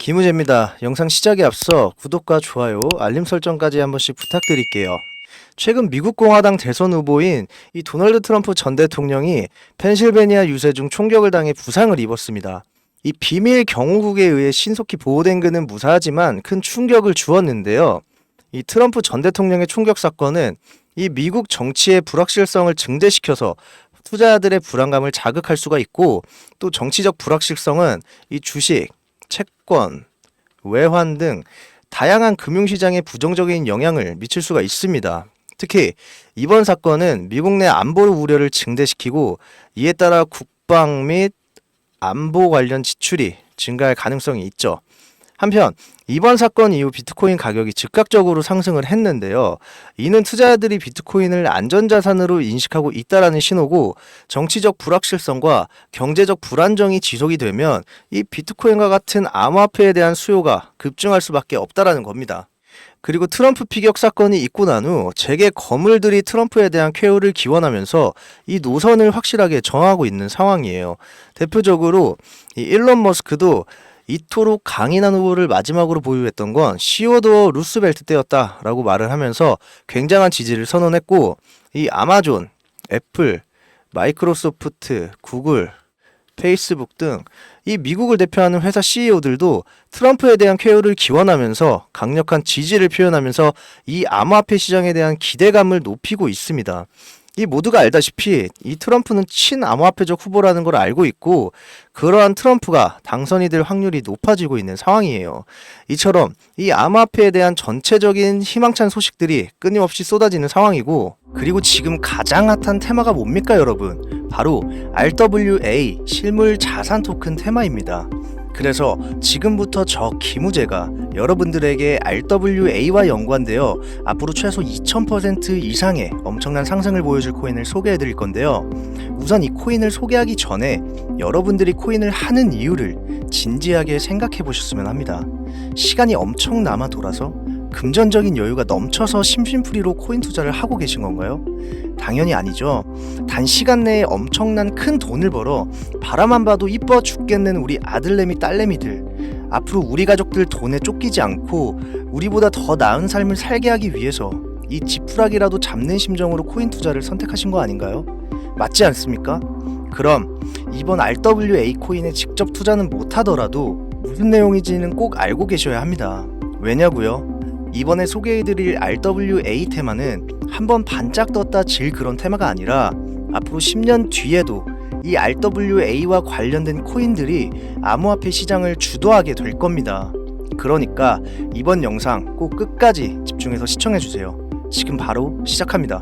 김우재입니다. 영상 시작에 앞서 구독과 좋아요, 알림 설정까지 한 번씩 부탁드릴게요. 최근 미국 공화당 대선 후보인 이 도널드 트럼프 전 대통령이 펜실베니아 유세 중 총격을 당해 부상을 입었습니다. 이 비밀 경호국에 의해 신속히 보호된 그는 무사하지만 큰 충격을 주었는데요. 이 트럼프 전 대통령의 총격 사건은 이 미국 정치의 불확실성을 증대시켜서 투자자들의 불안감을 자극할 수가 있고, 또 정치적 불확실성은 이 주식, 채권, 외환 등 다양한 금융시장에 부정적인 영향을 미칠 수가 있습니다. 특히 이번 사건은 미국 내 안보 우려를 증대시키고, 이에 따라 국방 및 안보 관련 지출이 증가할 가능성이 있죠. 한편 이번 사건 이후 비트코인 가격이 즉각적으로 상승을 했는데요. 이는 투자자들이 비트코인을 안전자산으로 인식하고 있다라는 신호고, 정치적 불확실성과 경제적 불안정이 지속이 되면 이 비트코인과 같은 암호화폐에 대한 수요가 급증할 수밖에 없다라는 겁니다. 그리고 트럼프 피격 사건이 있고 난 후 재계 거물들이 트럼프에 대한 쾌유를 기원하면서 이 노선을 확실하게 정하고 있는 상황이에요. 대표적으로 이 일론 머스크도 이토록 강인한 후보를 마지막으로 보유했던 건 시어도어 루스벨트 때였다라고 말을 하면서 굉장한 지지를 선언했고, 이 아마존, 애플, 마이크로소프트, 구글, 페이스북 등 이 미국을 대표하는 회사 CEO들도 트럼프에 대한 쾌유를 기원하면서 강력한 지지를 표현하면서 이 암호화폐 시장에 대한 기대감을 높이고 있습니다. 이 모두가 알다시피 이 트럼프는 친암호화폐적 후보라는 걸 알고 있고, 그러한 트럼프가 당선이 될 확률이 높아지고 있는 상황이에요. 이처럼 이 암호화폐에 대한 전체적인 희망찬 소식들이 끊임없이 쏟아지는 상황이고, 그리고 지금 가장 핫한 테마가 뭡니까 여러분? 바로 RWA 실물 자산 토큰 테마입니다. 그래서 지금부터 저 김우재가 여러분들에게 RWA와 연관되어 앞으로 최소 2000% 이상의 엄청난 상승을 보여줄 코인을 소개해 드릴 건데요. 우선 이 코인을 소개하기 전에 여러분들이 코인을 하는 이유를 진지하게 생각해 보셨으면 합니다. 시간이 엄청 남아 돌아서 금전적인 여유가 넘쳐서 심심풀이로 코인 투자를 하고 계신 건가요? 당연히 아니죠. 단시간 내에 엄청난 큰 돈을 벌어 바라만 봐도 이뻐 죽겠는 우리 아들내미 딸내미들, 앞으로 우리 가족들 돈에 쫓기지 않고 우리보다 더 나은 삶을 살게 하기 위해서 이 지푸라기라도 잡는 심정으로 코인 투자를 선택하신 거 아닌가요? 맞지 않습니까? 그럼 이번 RWA 코인에 직접 투자는 못하더라도 무슨 내용인지는 꼭 알고 계셔야 합니다. 왜냐고요? 이번에 소개해드릴 RWA 테마는 한번 반짝 떴다 질 그런 테마가 아니라 앞으로 10년 뒤에도 이 RWA와 관련된 코인들이 암호화폐 시장을 주도하게 될 겁니다. 그러니까 이번 영상 꼭 끝까지 집중해서 시청해주세요. 지금 바로 시작합니다.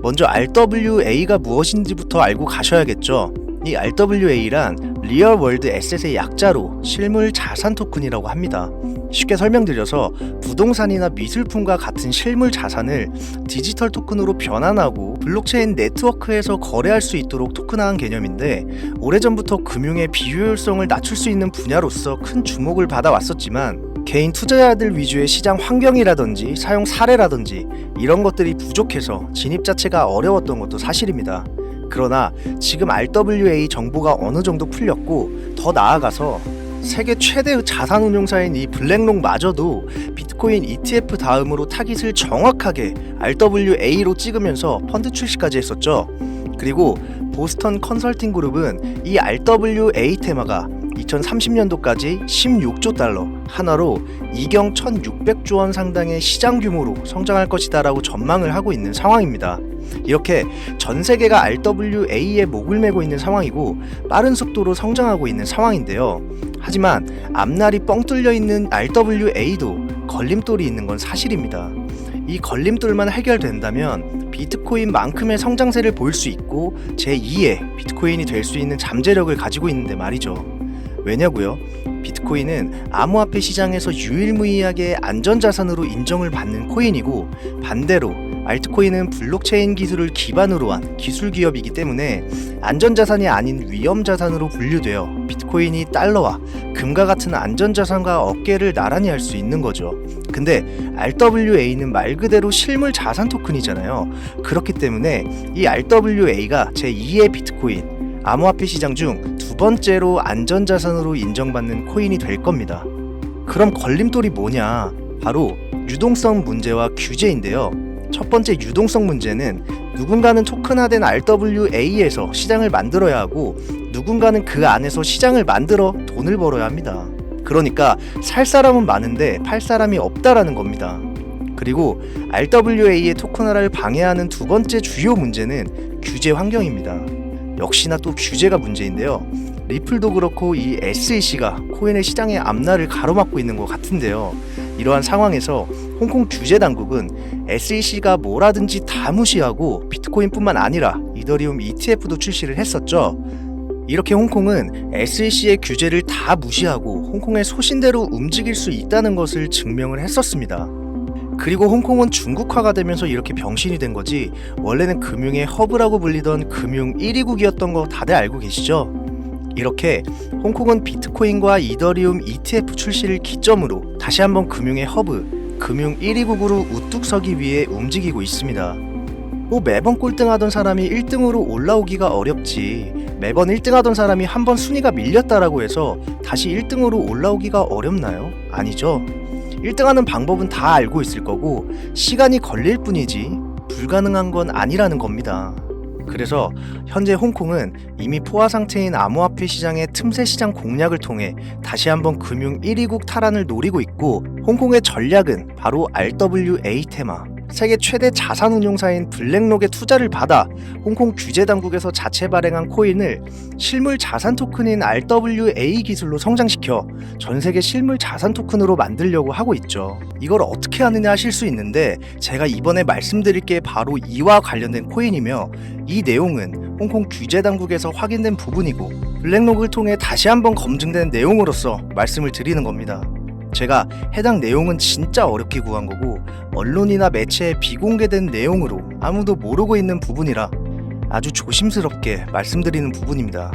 먼저 RWA가 무엇인지부터 알고 가셔야겠죠. 이 RWA란 리얼 월드 에셋의 약자로 실물 자산 토큰이라고 합니다. 쉽게 설명드려서 부동산이나 미술품과 같은 실물 자산을 디지털 토큰으로 변환하고 블록체인 네트워크에서 거래할 수 있도록 토큰화한 개념인데, 오래전부터 금융의 비효율성을 낮출 수 있는 분야로서 큰 주목을 받아왔었지만 개인 투자자들 위주의 시장 환경이라든지 사용 사례라든지 이런 것들이 부족해서 진입 자체가 어려웠던 것도 사실입니다. 그러나 지금 RWA 정보가 어느 정도 풀렸고, 더 나아가서 세계 최대의 자산운용사인 이 블랙록마저도 비트코인 ETF 다음으로 타깃을 정확하게 RWA로 찍으면서 펀드 출시까지 했었죠. 그리고 보스턴 컨설팅 그룹은 이 RWA 테마가 2030년도까지 16조 달러, 하나로 2경 1600조 원 상당의 시장 규모로 성장할 것이다 라고 전망을 하고 있는 상황입니다. 이렇게 전 세계가 RWA에 목을 메고 있는 상황이고 빠른 속도로 성장하고 있는 상황인데요. 하지만 앞날이 뻥 뚫려 있는 RWA도 걸림돌이 있는 건 사실입니다. 이 걸림돌만 해결된다면 비트코인만큼의 성장세를 보일 수 있고 제2의 비트코인이 될 수 있는 잠재력을 가지고 있는데 말이죠. 왜냐고요? 비트코인은 암호화폐 시장에서 유일무이하게 안전자산으로 인정을 받는 코인이고, 반대로 알트코인은 블록체인 기술을 기반으로 한 기술 기업이기 때문에 안전자산이 아닌 위험자산으로 분류되어 비트코인이 달러와 금과 같은 안전자산과 어깨를 나란히 할 수 있는 거죠. 근데 RWA는 말 그대로 실물 자산 토큰이잖아요. 그렇기 때문에 이 RWA가 제2의 비트코인, 암호화폐 시장 중 두 번째로 안전자산으로 인정받는 코인이 될 겁니다. 그럼 걸림돌이 뭐냐? 바로 유동성 문제와 규제인데요. 첫 번째 유동성 문제는 누군가는 토큰화된 RWA에서 시장을 만들어야 하고 누군가는 그 안에서 시장을 만들어 돈을 벌어야 합니다. 그러니까 살 사람은 많은데 팔 사람이 없다라는 겁니다. 그리고 RWA의 토큰화를 방해하는 두 번째 주요 문제는 규제 환경입니다. 역시나 또 규제가 문제인데요. 리플도 그렇고 이 SEC가 코인의 시장의 앞날을 가로막고 있는 것 같은데요. 이러한 상황에서 홍콩 규제 당국은 SEC가 뭐라든지 다 무시하고 비트코인뿐만 아니라 이더리움 ETF도 출시를 했었죠. 이렇게 홍콩은 SEC의 규제를 다 무시하고 홍콩의 소신대로 움직일 수 있다는 것을 증명을 했었습니다. 그리고 홍콩은 중국화가 되면서 이렇게 병신이 된 거지, 원래는 금융의 허브라고 불리던 금융 1위국이었던 거 다들 알고 계시죠? 이렇게 홍콩은 비트코인과 이더리움 ETF 출시를 기점으로 다시 한번 금융의 허브, 금융 1위국으로 우뚝 서기 위해 움직이고 있습니다. 매번 꼴등하던 사람이 1등으로 올라오기가 어렵지, 매번 1등하던 사람이 한번 순위가 밀렸다라고 해서 다시 1등으로 올라오기가 어렵나요? 아니죠. 1등하는 방법은 다 알고 있을 거고 시간이 걸릴 뿐이지 불가능한 건 아니라는 겁니다. 그래서 현재 홍콩은 이미 포화 상태인 암호화폐 시장의 틈새 시장 공략을 통해 다시 한번 금융 1위국 탈환을 노리고 있고, 홍콩의 전략은 바로 RWA 테마, 세계 최대 자산운용사인 블랙록의 투자를 받아 홍콩 규제 당국에서 자체 발행한 코인을 실물 자산 토큰인 RWA 기술로 성장시켜 전 세계 실물 자산 토큰으로 만들려고 하고 있죠. 이걸 어떻게 하느냐 하실 수 있는데, 제가 이번에 말씀드릴 게 바로 이와 관련된 코인이며 이 내용은 홍콩 규제 당국에서 확인된 부분이고 블랙록을 통해 다시 한번 검증된 내용으로서 말씀을 드리는 겁니다. 제가 해당 내용은 진짜 어렵게 구한 거고 언론이나 매체에 비공개된 내용으로 아무도 모르고 있는 부분이라 아주 조심스럽게 말씀드리는 부분입니다.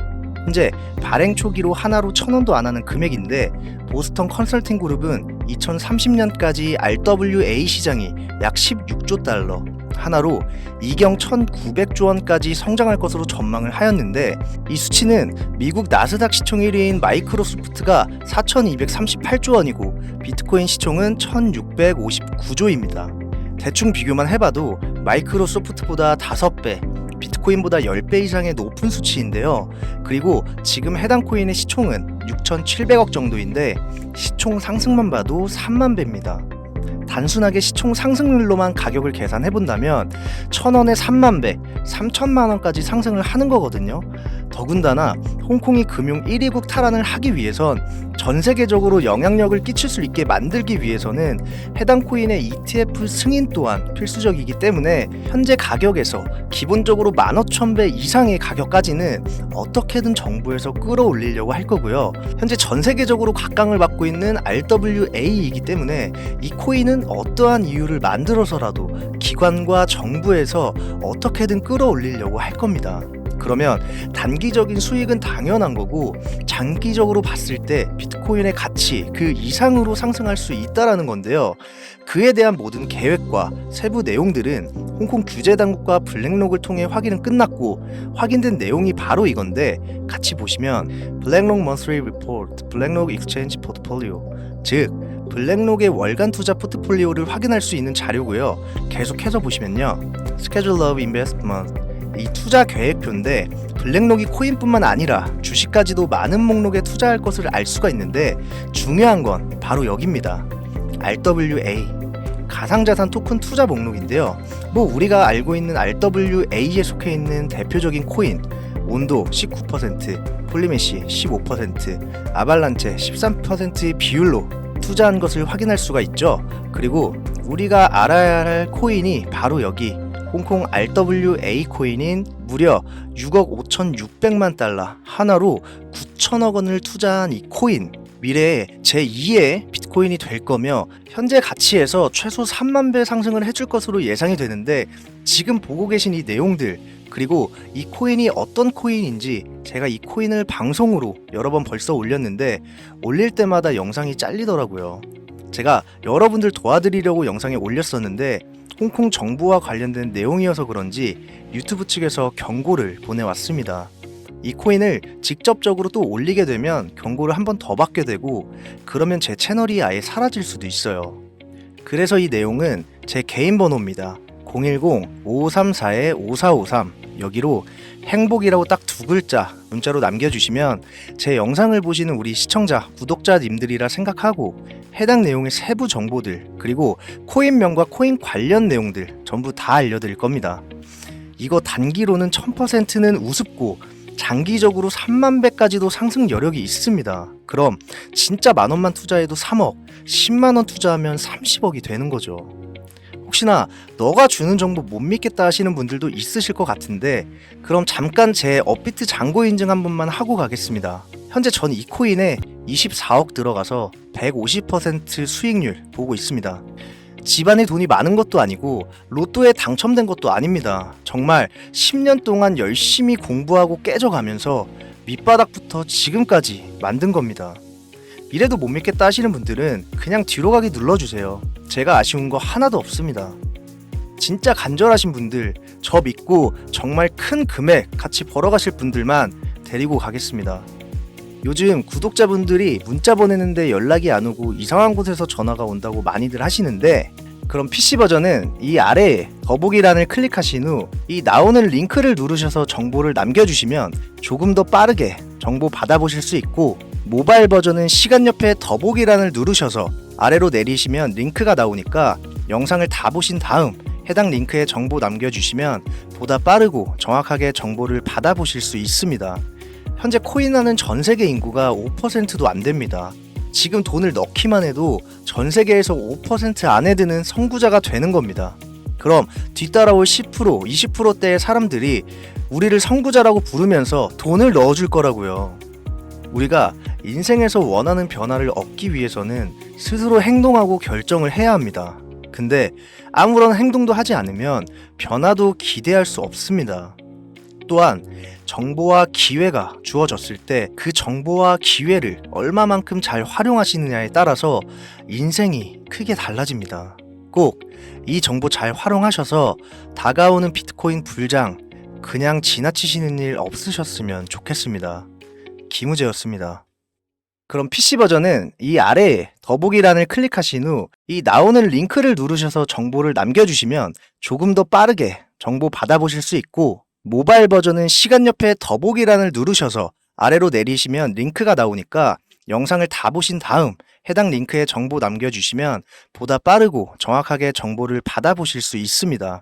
현재 발행 초기로 하나로 1,000원도 안 하는 금액인데, 보스턴 컨설팅 그룹은 2030년까지 RWA 시장이 약 16조 달러, 하나로 이경 1,900조 원까지 성장할 것으로 전망을 하였는데, 이 수치는 미국 나스닥 시총 1위인 마이크로소프트가 4,238조 원이고 비트코인 시총은 1,659조입니다. 대충 비교만 해봐도 마이크로소프트보다 5배, 비트코인보다 10배 이상의 높은 수치인데요. 그리고 지금 해당 코인의 시총은 6,700억 정도인데 시총 상승만 봐도 3만 배입니다. 단순하게 시총 상승률로만 가격을 계산해본다면 1,000원에 3만 배, 3천만 원까지 상승을 하는 거거든요. 더군다나 홍콩이 금융 1위국 탈환을 하기 위해선 전 세계적으로 영향력을 끼칠 수 있게 만들기 위해서는 해당 코인의 ETF 승인 또한 필수적이기 때문에 현재 가격에서 기본적으로 15,000배 이상의 가격까지는 어떻게든 정부에서 끌어올리려고 할 거고요. 현재 전 세계적으로 각광을 받고 있는 RWA이기 때문에 이 코인은 어떠한 이유를 만들어서라도 기관과 정부에서 어떻게든 끌어올리려고 할 겁니다. 그러면 단기적인 수익은 당연한 거고 장기적으로 봤을 때 비트코인의 가치 그 이상으로 상승할 수 있다라는 건데요. 그에 대한 모든 계획과 세부 내용들은 홍콩 규제 당국과 블랙록을 통해 확인은 끝났고 확인된 내용이 바로 이건데, 같이 보시면 블랙록 Monthly Report, 블랙록 Exchange Portfolio, 즉 블랙록의 월간 투자 포트폴리오를 확인할 수 있는 자료고요. 계속해서 보시면요, Schedule of Investment, 이 투자 계획표인데 블랙록이 코인뿐만 아니라 주식까지도 많은 목록에 투자할 것을 알 수가 있는데, 중요한 건 바로 여기입니다. RWA, 가상자산 토큰 투자 목록인데요. 우리가 알고 있는 RWA에 속해 있는 대표적인 코인 온도 19%, 폴리메시 15%, 아발란체 13%의 비율로 투자한 것을 확인할 수가 있죠. 그리고 우리가 알아야 할 코인이 바로 여기 홍콩 RWA 코인인 무려 6억 5,600만 달러, 하나로 9천억 원을 투자한 이 코인, 미래에 제2의 비트코인이 될 거며 현재 가치에서 최소 3만 배 상승을 해줄 것으로 예상이 되는데, 지금 보고 계신 이 내용들, 그리고 이 코인이 어떤 코인인지 제가 이 코인을 방송으로 여러 번 벌써 올렸는데 올릴 때마다 영상이 잘리더라고요. 제가 여러분들 도와드리려고 영상에 올렸었는데 홍콩 정부와 관련된 내용이어서 그런지 유튜브 측에서 경고를 보내왔습니다. 이 코인을 직접적으로 또 올리게 되면 경고를 한 번 더 받게 되고 그러면 제 채널이 아예 사라질 수도 있어요. 그래서 이 내용은 제 개인 번호입니다. 010-5534-5453 여기로 행복이라고 딱 두 글자 문자로 남겨주시면 제 영상을 보시는 우리 시청자, 구독자님들이라 생각하고 해당 내용의 세부 정보들 그리고 코인명과 코인 관련 내용들 전부 다 알려드릴 겁니다. 이거 단기로는 1000%는 우습고 장기적으로 3만 배까지도 상승 여력이 있습니다. 그럼 진짜 만원만 투자해도 3억, 10만원 투자하면 30억이 되는 거죠. 혹시나 너가 주는 정보 못 믿겠다 하시는 분들도 있으실 것 같은데 그럼 잠깐 제 업비트 잔고 인증 한 번만 하고 가겠습니다. 현재 전 이 코인에 24억 들어가서 150% 수익률 보고 있습니다. 집안에 돈이 많은 것도 아니고 로또에 당첨된 것도 아닙니다. 정말 10년 동안 열심히 공부하고 깨져가면서 밑바닥부터 지금까지 만든 겁니다. 이래도 못 믿겠다 하시는 분들은 그냥 뒤로 가기 눌러주세요. 제가 아쉬운 거 하나도 없습니다. 진짜 간절하신 분들, 저 믿고 정말 큰 금액 같이 벌어가실 분들만 데리고 가겠습니다. 요즘 구독자분들이 문자 보내는데 연락이 안 오고 이상한 곳에서 전화가 온다고 많이들 하시는데 그럼 PC 버전은 이 아래에 더보기란을 클릭하신 후 이 나오는 링크를 누르셔서 정보를 남겨주시면 조금 더 빠르게 정보 받아보실 수 있고 모바일 버전은 시간 옆에 더보기란을 누르셔서 아래로 내리시면 링크가 나오니까 영상을 다 보신 다음 해당 링크에 정보 남겨주시면 보다 빠르고 정확하게 정보를 받아보실 수 있습니다. 현재 코인하는 전 세계 인구가 5%도 안 됩니다. 지금 돈을 넣기만 해도 전 세계에서 5% 안에 드는 선구자가 되는 겁니다. 그럼 뒤따라올 10%, 20%대의 사람들이 우리를 선구자라고 부르면서 돈을 넣어줄 거라고요. 우리가 인생에서 원하는 변화를 얻기 위해서는 스스로 행동하고 결정을 해야 합니다. 근데 아무런 행동도 하지 않으면 변화도 기대할 수 없습니다. 또한 정보와 기회가 주어졌을 때 그 정보와 기회를 얼마만큼 잘 활용하시느냐에 따라서 인생이 크게 달라집니다. 꼭 이 정보 잘 활용하셔서 다가오는 비트코인 불장 그냥 지나치시는 일 없으셨으면 좋겠습니다. 김우재였습니다. 그럼 PC 버전은 이 아래에 더보기란을 클릭하신 후 이 나오는 링크를 누르셔서 정보를 남겨주시면 조금 더 빠르게 정보 받아보실 수 있고 모바일 버전은 시간 옆에 더보기란을 누르셔서 아래로 내리시면 링크가 나오니까 영상을 다 보신 다음 해당 링크에 정보 남겨주시면 보다 빠르고 정확하게 정보를 받아보실 수 있습니다.